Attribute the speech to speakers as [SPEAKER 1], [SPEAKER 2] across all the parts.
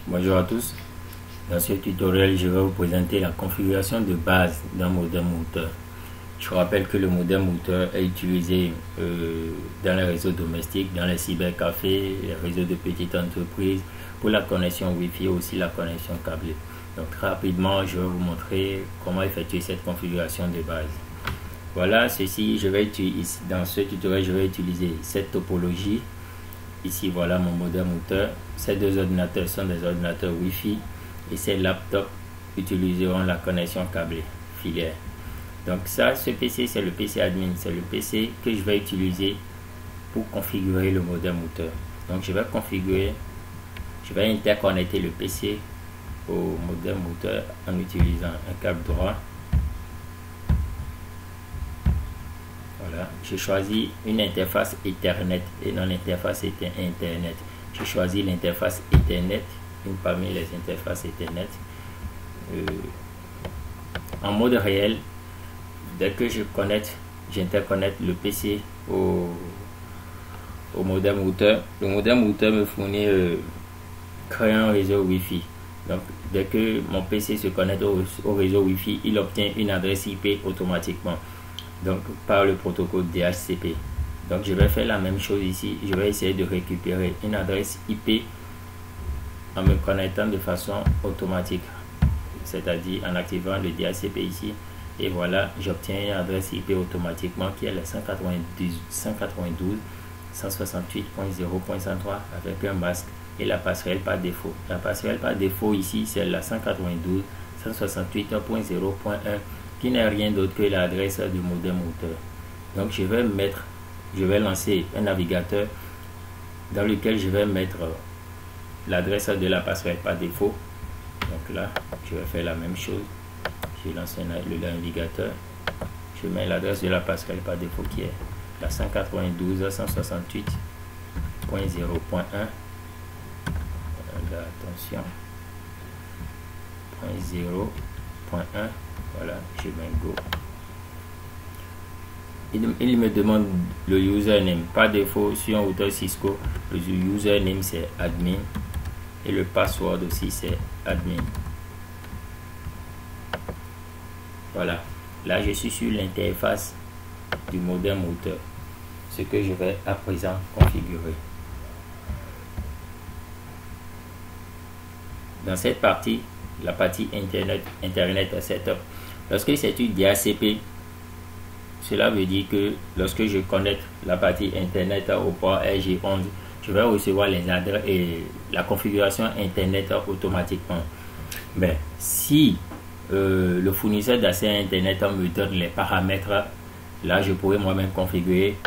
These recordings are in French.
[SPEAKER 1] Bonjour à tous. Dans ce tutoriel, je vais vous présenter la configuration de base d'un modem routeur. Je rappelle que le modem routeur est utilisé dans les réseaux domestiques, dans les cybercafés, les réseaux de petites entreprises, pour la connexion Wi-Fi et aussi la connexion câblée. Donc rapidement, je vais vous montrer comment effectuer cette configuration de base. Voilà, dans ce tutoriel, je vais utiliser cette topologie. Ici, voilà mon modem routeur. Ces deux ordinateurs sont des ordinateurs Wi-Fi et ces laptops utiliseront la connexion câblée filaire. Donc ça, ce PC, c'est le PC admin. C'est le PC que je vais utiliser pour configurer le modem routeur. Donc je vais interconnecter le PC au modem routeur en utilisant un câble droit. Voilà, j'ai choisi une interface Ethernet et non l'interface Internet. J'ai choisi l'interface Ethernet, une parmi les interfaces Ethernet. En mode réel, dès que j'interconnecte le PC au modem routeur, le modem routeur me fournit créer un réseau Wi-Fi. Donc, dès que mon PC se connecte au réseau Wi-Fi, il obtient une adresse IP automatiquement. Donc par le protocole DHCP. Donc je vais faire la même chose ici. Je vais essayer de récupérer une adresse IP en me connectant de façon automatique, c'est-à-dire en activant le DHCP ici. Et voilà, j'obtiens une adresse IP automatiquement qui est la 192.168.0.103 avec un masque et la passerelle par défaut. La passerelle par défaut ici, c'est la 192.168.0.1 qui n'est rien d'autre que l'adresse du modem routeur. Donc je vais lancer un navigateur dans lequel je vais mettre l'adresse de la passerelle par défaut. Donc là, je vais faire la même chose. Je lance le navigateur. Je mets l'adresse de la passerelle par défaut qui est la 192.168.0.1. Attention. 0.1. Voilà, je mets go. Il me demande le username. Par défaut, sur un routeur Cisco, le username c'est admin et le password aussi c'est admin. Voilà, là je suis sur l'interface du modem routeur, ce que je vais à présent configurer. Dans cette partie, la partie Internet Setup, lorsque c'est une DHCP, cela veut dire que lorsque je connecte la partie Internet au port RJ11, je vais recevoir les adresses et la configuration Internet automatiquement. Mais si le fournisseur d'accès à Internet me donne les paramètres, là je pourrais moi-même configurer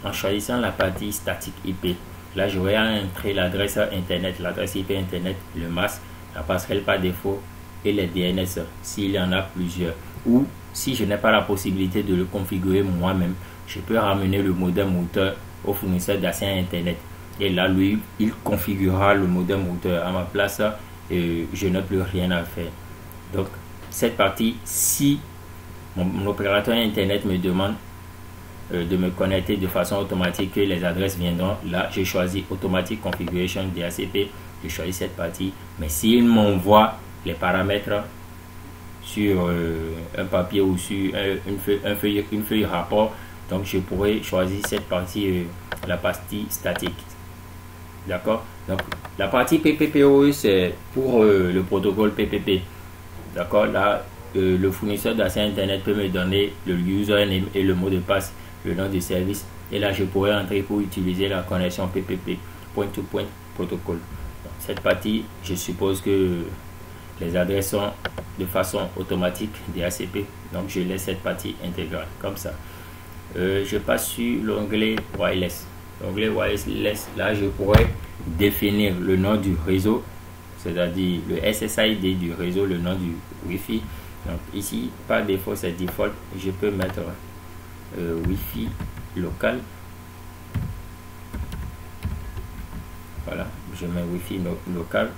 [SPEAKER 1] en choisissant la partie statique IP. Là je vais entrer l'adresse Internet, l'adresse IP Internet, le masque, la passerelle par défaut et les DNS s'il y en a plusieurs, ou si je n'ai pas la possibilité de le configurer moi-même, je peux ramener le modem routeur au fournisseur d'accès à Internet et là lui il configurera le modem routeur à ma place et je n'ai plus rien à faire. Donc cette partie, si mon opérateur Internet me demande de me connecter de façon automatique, que les adresses viendront, là je choisis Automatic Configuration DHCP, je choisis cette partie. Mais s'il m'envoie les paramètres sur un papier ou sur une feuille rapport, donc je pourrais choisir cette partie, la partie statique. D'accord. Donc la partie PPPoE c'est pour le protocole PPP. D'accord. Là le fournisseur d'accès Internet peut me donner le username et le mot de passe, le nom du service, et là je pourrais entrer pour utiliser la connexion PPP, point-to-point protocole. Cette partie, je suppose que les adresses sont de façon automatique DHCP, donc je laisse cette partie intégrale comme ça. Je passe sur l'onglet wireless. L'onglet wireless, là je pourrais définir le nom du réseau, c'est-à-dire le SSID du réseau, le nom du Wi-Fi. Donc ici par défaut c'est default, je peux mettre Wi-Fi local. Voilà, je mets Wi-Fi local.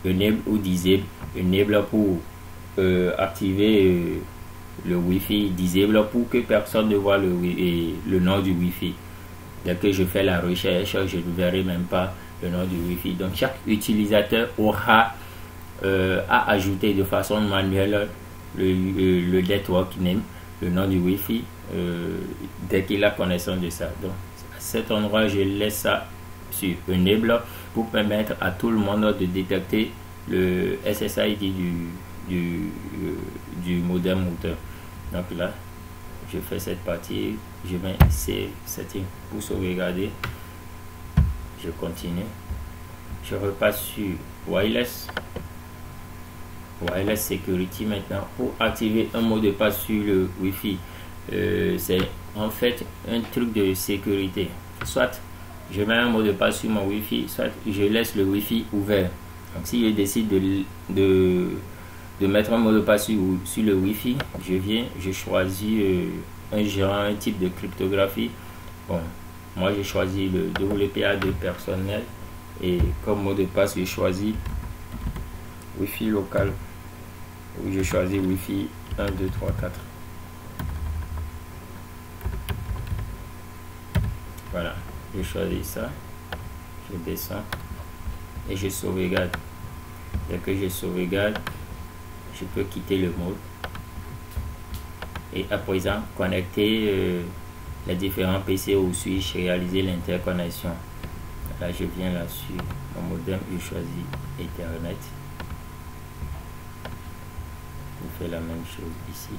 [SPEAKER 1] Enable ou disable. Enable pour activer le Wi-Fi, disable pour que personne ne voit le nom du Wi-Fi. Dès que je fais la recherche, je ne verrai même pas le nom du Wi-Fi. Donc chaque utilisateur aura à ajouter de façon manuelle le network name, le nom du Wi-Fi, dès qu'il a connaissance de ça. Donc à cet endroit, je laisse ça sur Enable pour permettre à tout le monde de détecter le SSID du modem routeur. Donc là, je fais cette partie, je mets Save Setting pour sauvegarder. Je continue. Je repasse sur Wireless Security maintenant pour activer un mot de passe sur le Wi-Fi. C'est en fait un truc de sécurité. Soit je mets un mot de passe sur mon Wi-Fi, soit je laisse le Wi-Fi ouvert. Donc si je décide de mettre un mot de passe sur le Wi-Fi, je choisis un type de cryptographie. Bon, moi j'ai choisi le WPA2 personnel et comme mot de passe j'ai choisi Wi-Fi local, où je choisis Wi-Fi 1, 2, 3, 4. Voilà, je choisis ça, je descends et je sauvegarde. Dès que je sauvegarde, je peux quitter le mode et à présent connecter les différents PC au switch, réaliser l'interconnexion. Là je viens là sur mon modem, je choisis Ethernet. Je fais la même chose ici.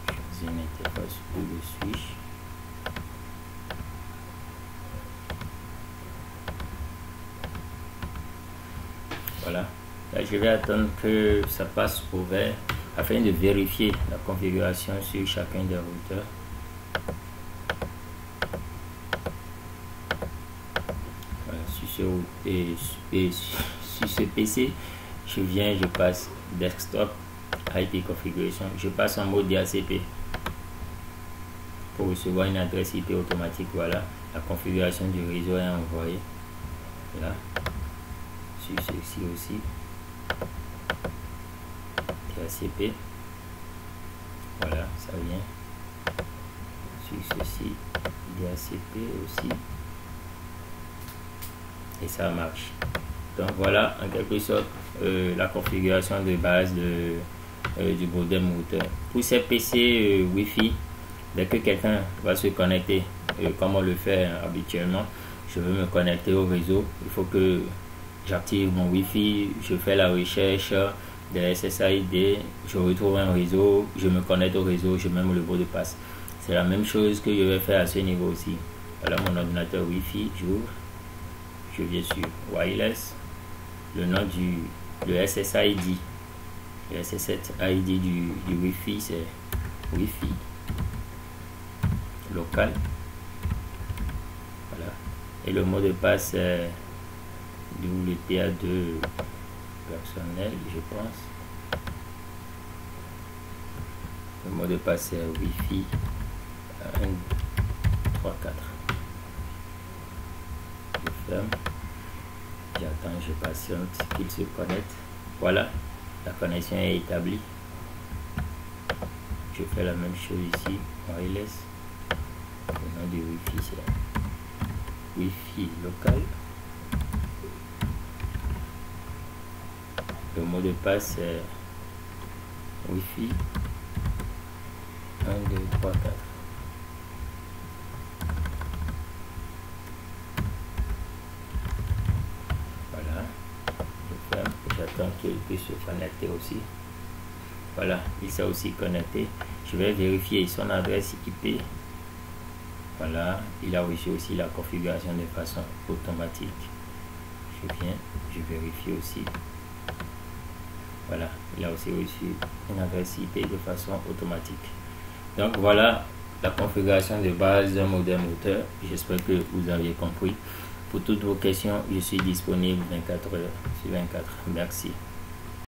[SPEAKER 1] Je choisis une interface pour le switch. Voilà. Là, je vais attendre que ça passe au vert afin de vérifier la configuration sur chacun des routeurs. Voilà, sur ce PC, je passe desktop, IP configuration, je passe en mode DHCP pour recevoir une adresse IP automatique. Voilà, la configuration du réseau est envoyée. Là, sur ceci aussi. DHCP, voilà, ça vient sur ceci, DHCP aussi, et ça marche. Donc voilà en quelque sorte la configuration de base du modem routeur. Pour ces PC Wi-Fi, dès que quelqu'un va se connecter, comme on le fait habituellement, je veux me connecter au réseau, il faut que j'active mon Wi-Fi, je fais la recherche des SSID, je retrouve un réseau, je me connecte au réseau, je mets le mot de passe. C'est la même chose que je vais faire à ce niveau aussi. Voilà mon ordinateur Wi-Fi, j'ouvre, je viens sur Wireless, le nom le SSID, le SSID du Wi-Fi c'est Wi-Fi local. Voilà. Et le mot de passe c'est WPA2 personnel, je pense. Le mot de passe est Wi-Fi 1, 3, 4. Je ferme. J'attends, je patiente qu'il se connecte. Voilà, la connexion est établie. Je fais la même chose ici, wireless. Le nom du Wi-Fi c'est Wi-Fi local. Le mot de passe est Wi-Fi 1, 2, 3, 4. Voilà. Je ferme. J'attends qu'il puisse se connecter aussi. Voilà, il s'est aussi connecté. Je vais vérifier son adresse IP. Voilà, il a reçu aussi la configuration de façon automatique. Je viens, je vérifie aussi. Voilà, il a aussi reçu une adresse IP de façon automatique. Donc voilà la configuration de base d'un modem routeur. J'espère que vous avez compris. Pour toutes vos questions, je suis disponible 24 heures sur 24. Merci.